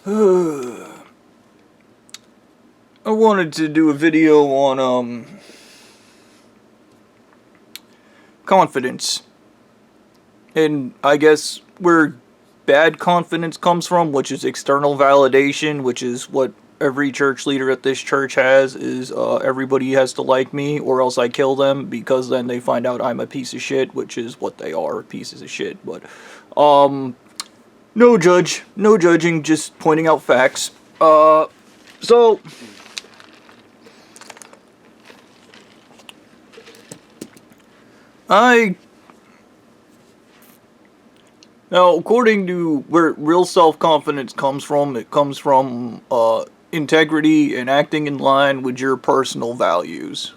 I wanted to do a video on confidence, and I guess where bad confidence comes from, which is external validation, which is what every church leader at this church has, is everybody has to like me or else I kill them, because then they find out I'm a piece of shit, which is what they are, pieces of shit. But no judging, just pointing out facts. So now, according to where real self-confidence comes from, it comes from integrity and acting in line with your personal values.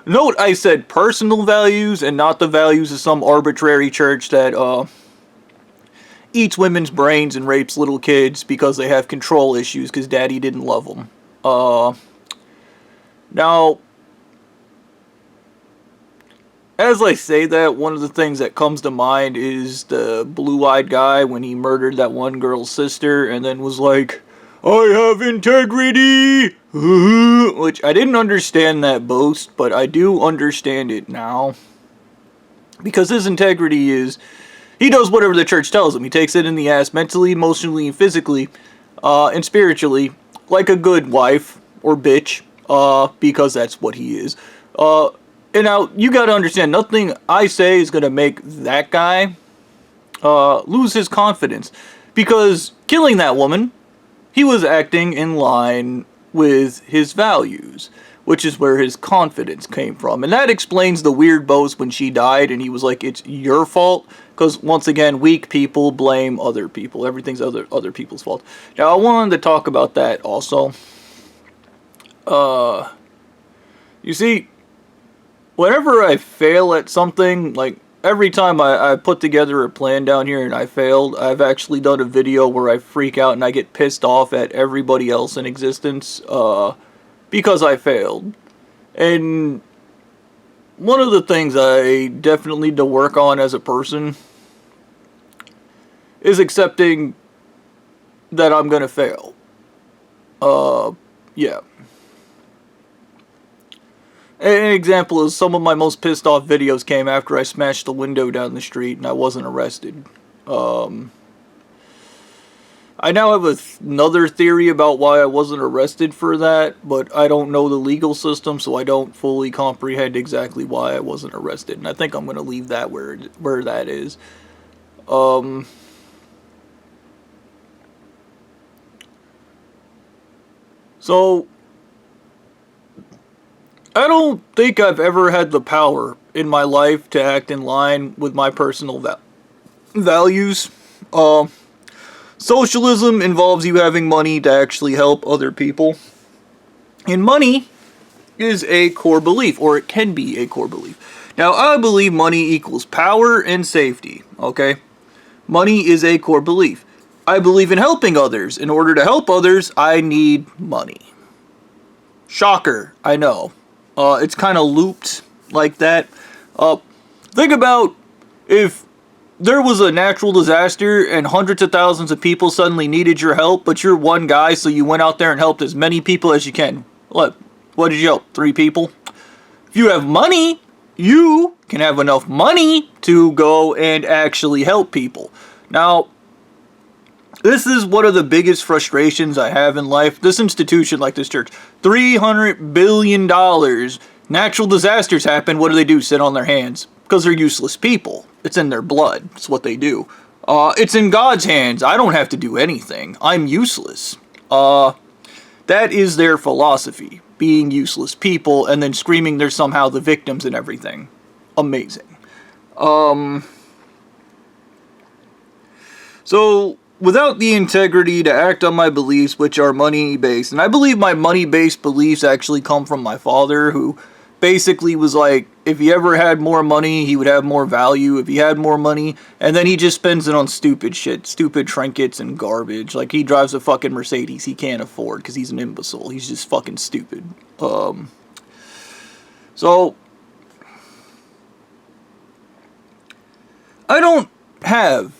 Note I said personal values and not the values of some arbitrary church that eats women's brains and rapes little kids because they have control issues because daddy didn't love them. Now, as I say that, one of the things that comes to mind is the blue-eyed guy when he murdered that one girl's sister and then was like, I have integrity! Which, I didn't understand that boast, but I do understand it now. Because his integrity is, he does whatever the church tells him. He takes it in the ass mentally, emotionally, physically, and spiritually, like a good wife, or bitch, because that's what he is. And now, you gotta understand, nothing I say is gonna make that guy lose his confidence. Because killing that woman, he was acting in line with his values, which is where his confidence came from. And that explains the weird boast when she died and he was like, it's your fault. Because, once again, weak people blame other people. Everything's other people's fault. Now, I wanted to talk about that also. You see, whenever I fail at something, like every time I put together a plan down here and I failed, I've actually done a video where I freak out and I get pissed off at everybody else in existence because I failed. And one of the things I definitely need to work on as a person is accepting that I'm gonna fail. Yeah. An example is some of my most pissed off videos came after I smashed the window down the street and I wasn't arrested. I now have another theory about why I wasn't arrested for that, but I don't know the legal system, so I don't fully comprehend exactly why I wasn't arrested. And I think I'm going to leave that where that is. So, I don't think I've ever had the power in my life to act in line with my personal values. Socialism involves you having money to actually help other people. And money is a core belief, or it can be a core belief. Now, I believe money equals power and safety, okay? Money is a core belief. I believe in helping others. In order to help others, I need money. Shocker, I know. It's kind of looped like that. Think about if there was a natural disaster and hundreds of thousands of people suddenly needed your help, but you're one guy, so you went out there and helped as many people as you can. What did you help? 3 people? If you have money, you can have enough money to go and actually help people. Now, this is one of the biggest frustrations I have in life. This institution, like this church, $300 billion. Natural disasters happen. What do? Sit on their hands. Because they're useless people. It's in their blood. It's what they do. It's in God's hands. I don't have to do anything. I'm useless. That is their philosophy. Being useless people and then screaming they're somehow the victims and everything. Amazing. So, without the integrity to act on my beliefs, which are money-based, and I believe my money-based beliefs actually come from my father, who basically was like, if he ever had more money, he would have more value if he had more money, and then he just spends it on stupid shit, stupid trinkets and garbage. Like, he drives a fucking Mercedes he can't afford because he's an imbecile. He's just fucking stupid. So, I don't have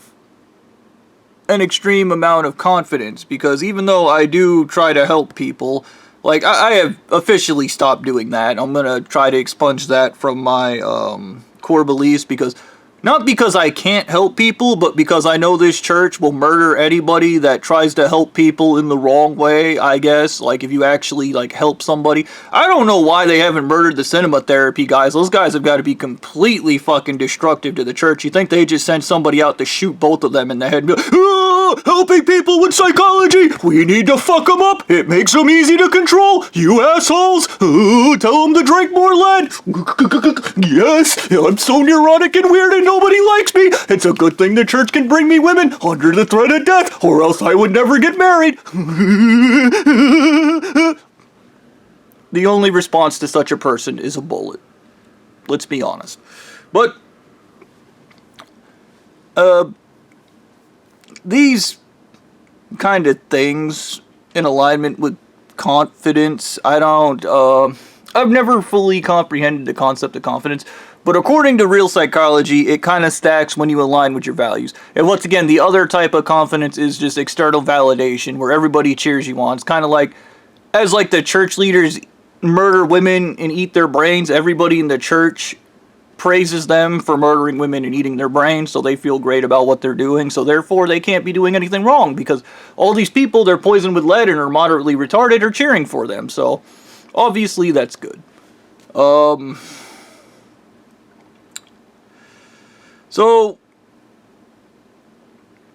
an extreme amount of confidence, because even though I do try to help people, like, I have officially stopped doing that. I'm gonna try to expunge that from my core beliefs, because not because I can't help people, but because I know this church will murder anybody that tries to help people in the wrong way, I guess. Like, if you actually, like, help somebody. I don't know why they haven't murdered the cinema therapy guys. Those guys have got to be completely fucking destructive to the church. You think they just sent somebody out to shoot both of them in the head and be like, "Ah, helping people with psychology! We need to fuck them up! It makes them easy to control! You assholes! Tell them to drink more lead! Yes, I'm so neurotic and weird and nobody likes me! It's a good thing the church can bring me women under the threat of death, or else I would never get married!" The only response to such a person is a bullet. Let's be honest. But, these kind of things in alignment with confidence, I've never fully comprehended the concept of confidence, but according to real psychology, it kind of stacks when you align with your values. And once again, the other type of confidence is just external validation, where everybody cheers you on. It's kind of like, as like the church leaders murder women and eat their brains, everybody in the church praises them for murdering women and eating their brains, so they feel great about what they're doing, so therefore they can't be doing anything wrong, because all these people they're poisoned with lead and are moderately retarded are cheering for them, so obviously that's good. So,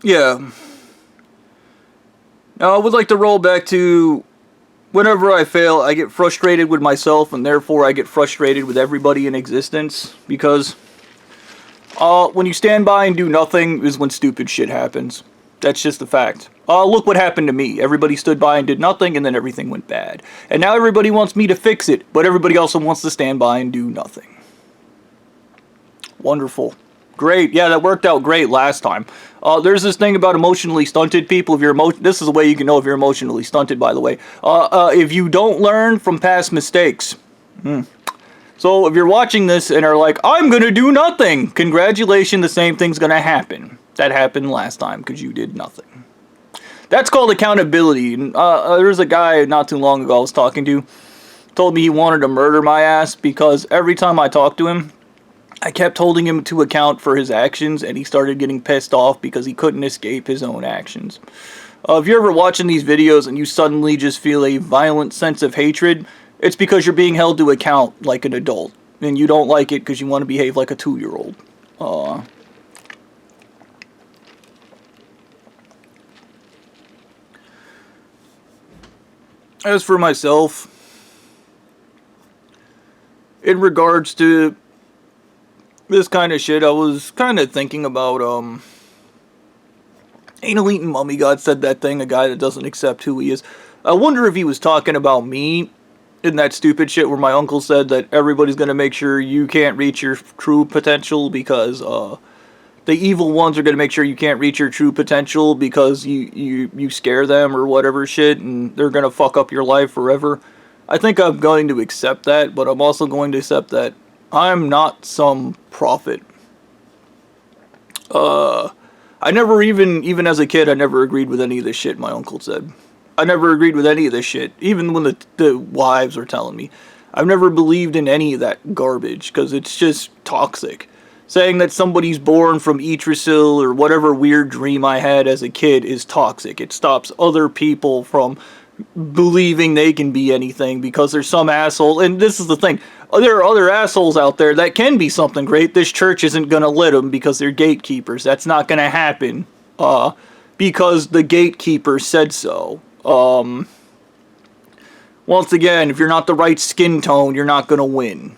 yeah. Now I would like to roll back to, whenever I fail, I get frustrated with myself, and therefore I get frustrated with everybody in existence, because when you stand by and do nothing is when stupid shit happens. That's just a fact. Look what happened to me. Everybody stood by and did nothing, and then everything went bad. And now everybody wants me to fix it, but everybody also wants to stand by and do nothing. Wonderful. Great. Yeah, that worked out great last time. There's this thing about emotionally stunted people. If you're this is a way you can know if you're emotionally stunted, by the way. If you don't learn from past mistakes. So if you're watching this and are like, I'm gonna do nothing, congratulations, the same thing's gonna happen. That happened last time because you did nothing. That's called accountability. There was a guy not too long ago I was talking to, told me he wanted to murder my ass because every time I talked to him, I kept holding him to account for his actions, and he started getting pissed off because he couldn't escape his own actions. If you're ever watching these videos and you suddenly just feel a violent sense of hatred, it's because you're being held to account like an adult, and you don't like it because you want to behave like a 2-year-old. As for myself, in regards to this kind of shit, I was kind of thinking about, Anal Eating Mummy God said that thing, a guy that doesn't accept who he is. I wonder if he was talking about me in that stupid shit where my uncle said that everybody's gonna make sure you can't reach your true potential because, the evil ones are gonna make sure you can't reach your true potential because you scare them or whatever shit, and they're gonna fuck up your life forever. I think I'm going to accept that, but I'm also going to accept that I'm not some prophet. I never even as a kid, I never agreed with any of this shit my uncle said. I never agreed with any of this shit, even when the wives were telling me. I've never believed in any of that garbage, because it's just toxic. Saying that somebody's born from Yggdrasil or whatever weird dream I had as a kid is toxic. It stops other people from believing they can be anything because there's some asshole. And this is the thing. There are other assholes out there that can be something great. This church isn't going to let them because they're gatekeepers. That's not going to happen. Because the gatekeeper said so. Once again, if you're not the right skin tone, you're not going to win.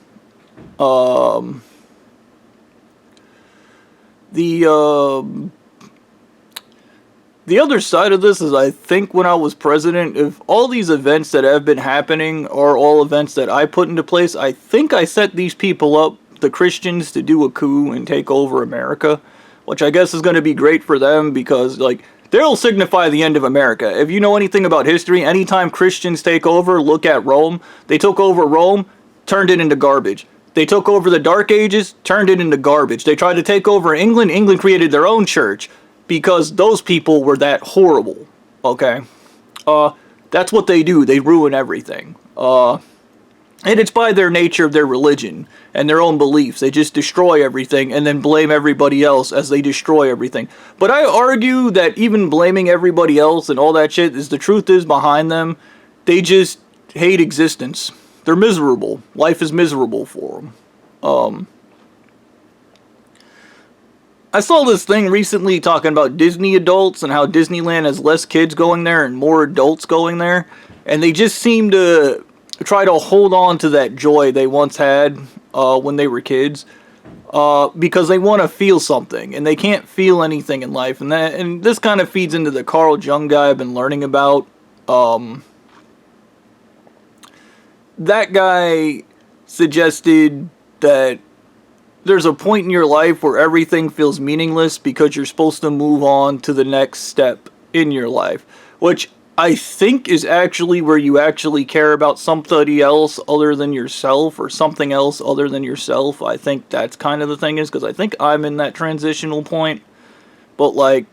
The other side of this is, I think when I was president, if all these events that have been happening are all events that I put into place, I think I set these people up, the Christians, to do a coup and take over America, which I guess is going to be great for them because, like, they'll signify the end of America. If you know anything about history, anytime Christians take over, look at Rome. They took over Rome, turned it into garbage. They took over the Dark Ages, turned it into garbage. They tried to take over England. England created their own church. because those people were that horrible. Okay, that's what they do. They ruin everything. And it's by their nature of their religion and their own beliefs. They just destroy everything and then blame everybody else as they destroy everything. But I argue that even blaming everybody else and all that shit is the truth is behind them. They just hate existence. They're miserable. Life is miserable for them. I saw this thing recently talking about Disney adults and how Disneyland has less kids going there and more adults going there. And they just seem to try to hold on to that joy they once had when they were kids, because they want to feel something and they can't feel anything in life, and this kind of feeds into the Carl Jung guy I've been learning about. That guy suggested that there's a point in your life where everything feels meaningless because you're supposed to move on to the next step in your life, which I think is actually where you actually care about somebody else other than yourself, or something else other than yourself. I think that's kind of the thing is, because I think I'm in that transitional point. But, like,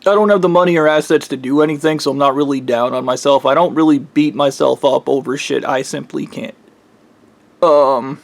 I don't have the money or assets to do anything, so I'm not really down on myself. I don't really beat myself up over shit I simply can't. I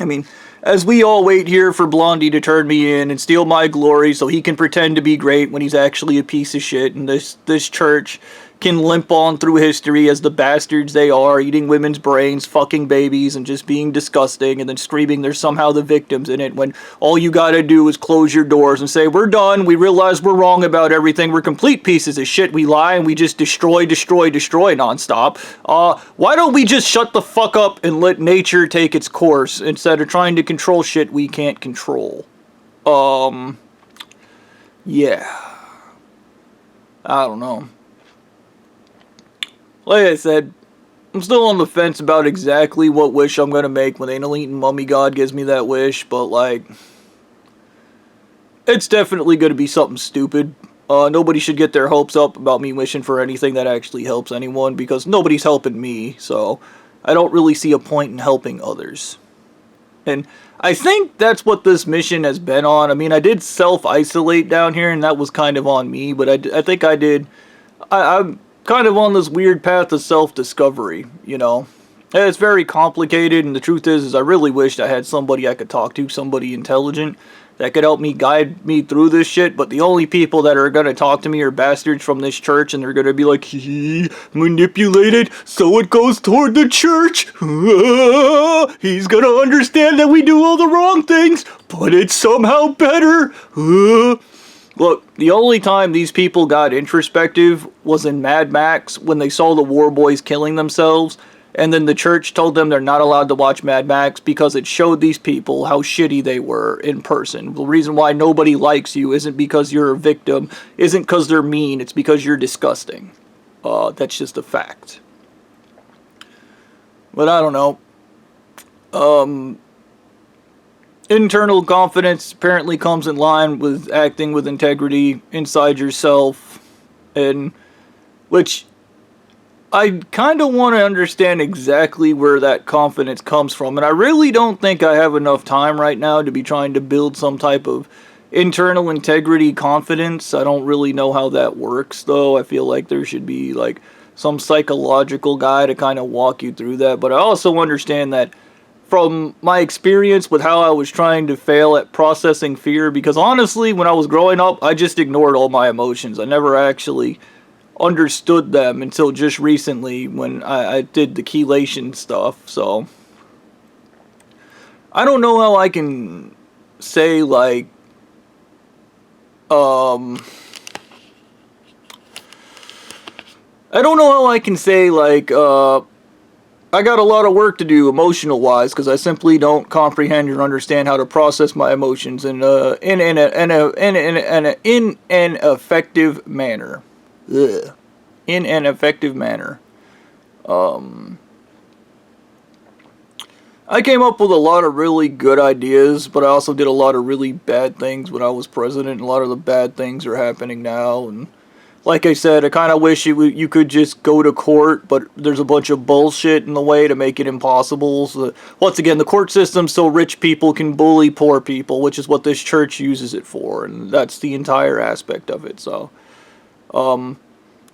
mean, as we all wait here for Blondie to turn me in and steal my glory so he can pretend to be great when he's actually a piece of shit, and this church can limp on through history as the bastards they are, eating women's brains, fucking babies, and just being disgusting, and then screaming they're somehow the victims in it, when all you gotta do is close your doors and say, we're done, we realize we're wrong about everything, we're complete pieces of shit, we lie, and we just destroy nonstop. Why don't we just shut the fuck up and let nature take its course, instead of trying to control shit we can't control? Yeah. I don't know. Like I said, I'm still on the fence about exactly what wish I'm gonna make when the Elite Mummy God gives me that wish, but, like, it's definitely gonna be something stupid. Nobody should get their hopes up about me wishing for anything that actually helps anyone, because nobody's helping me, so I don't really see a point in helping others. And I think that's what this mission has been on. I mean, I did self-isolate down here, and that was kind of on me, but I think I did... I'm kind of on this weird path of self-discovery, you know. And it's very complicated, and the truth is I really wished I had somebody I could talk to, somebody intelligent, that could help me guide me through this shit, but the only people that are gonna talk to me are bastards from this church, and they're gonna be like, he manipulated, so it goes toward the church. He's gonna understand that we do all the wrong things, but it's somehow better. Look, the only time these people got introspective was in Mad Max, when they saw the war boys killing themselves, and then the church told them they're not allowed to watch Mad Max because it showed these people how shitty they were in person. The reason why nobody likes you isn't because you're a victim, isn't because they're mean, it's because you're disgusting. That's just a fact. But I don't know. Internal confidence apparently comes in line with acting with integrity inside yourself, and which I kind of want to understand exactly where that confidence comes from, and I really don't think I have enough time right now to be trying to build some type of internal integrity confidence. I don't really know how that works, though. I feel like there should be like some psychological guy to kind of walk you through that, but I also understand that from my experience with how I was trying to fail at processing fear, because honestly, when I was growing up, I just ignored all my emotions. I never actually understood them until just recently when I did the chelation stuff, so I don't know how I can say, like, I don't know how I can say, like, I got a lot of work to do emotional-wise, because I simply don't comprehend or understand how to process my emotions in an effective manner. Ugh. In an effective manner. I came up with a lot of really good ideas, but I also did a lot of really bad things when I was president, and a lot of the bad things are happening now, and Like I said, I kind of wish you could just go to court, but there's a bunch of bullshit in the way to make it impossible. So, once again, the court system so rich people can bully poor people, which is what this church uses it for, and that's the entire aspect of it. So,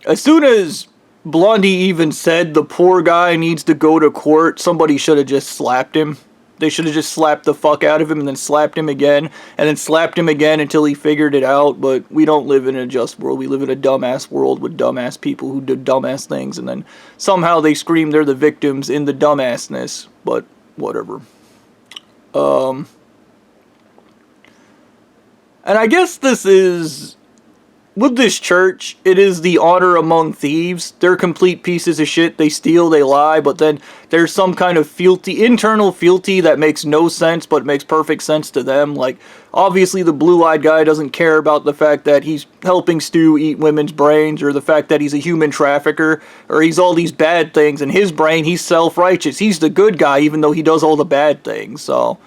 as soon as Blondie even said the poor guy needs to go to court, somebody should have just slapped him. They should have just slapped the fuck out of him and then slapped him again and then slapped him again until he figured it out. But we don't live in a just world. We live in a dumbass world with dumbass people who do dumbass things, and then somehow they scream they're the victims in the dumbassness. But whatever. And I guess this is... With this church, it is the honor among thieves. They're complete pieces of shit. They steal, they lie, but then there's some kind of fealty, internal fealty that makes no sense, but makes perfect sense to them. Like, obviously the blue-eyed guy doesn't care about the fact that he's helping Stu eat women's brains, or the fact that he's a human trafficker, or he's all these bad things. In his brain, he's self-righteous. He's the good guy, even though he does all the bad things, so...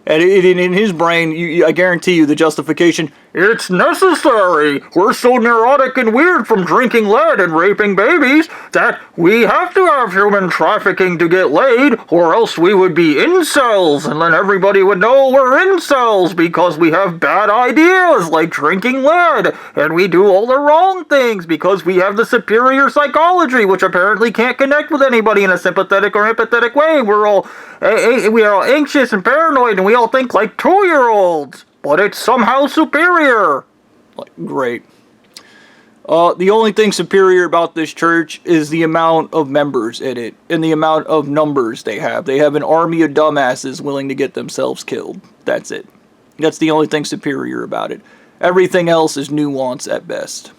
And in his brain, I guarantee you the justification, it's necessary. We're so neurotic and weird from drinking lead and raping babies that we have to have human trafficking to get laid, or else we would be incels, and then everybody would know we're incels because we have bad ideas like drinking lead, and we do all the wrong things because we have the superior psychology, which apparently can't connect with anybody in a sympathetic or empathetic way. We are all anxious and paranoid, and we all think like 2-year-olds, but it's somehow superior. Like, great. The only thing superior about this church is the amount of members in it, and the amount of numbers they have. They have an army of dumbasses willing to get themselves killed. That's it. That's the only thing superior about it. Everything else is nuance at best.